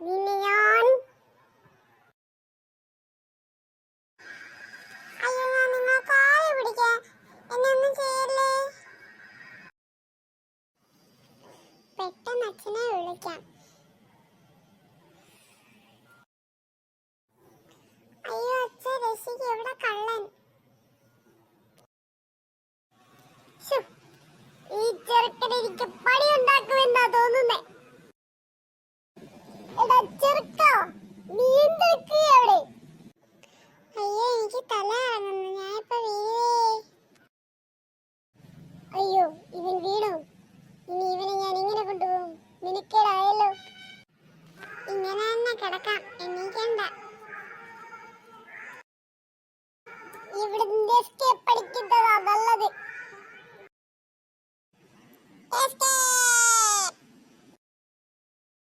നിന്നെ ഞാൻ അയ്യോ ഞാൻ നിങ്ങൾ കാല് പിടിക്കാം. എന്നെ ഒന്നും ചെയ്യല്ലേ. പെട്ടെന്ന് അച്ഛനെ വിളിക്കാം. അയ്യോ അച്ഛൻ രക്ഷിക്ക്, ഇവിടെ കള്ളൻ. ഈ ചെറുക്കൻ എനിക്ക് പണി ഉണ്ടാക്കുമെന്നാ തോന്നുന്നേ. എടാ ചെറുക്കാ, നീ എന്തൊക്കെ അവിടെ? അയ്യോ എനിക്ക് തല ഇറങ്ങുന്നു, ഞാൻ ഇപ്പൊ വീഴേ. അയ്യോ ഇവൻ വീണു. ഇനി ഇവനെ ഞാൻ ഇങ്ങനെ കൊണ്ടുപോകും. മിനിക്കേടായല്ലോ. ഇങ്ങനെ തന്നെ കിടക്കാം, എണീക്കണ്ട.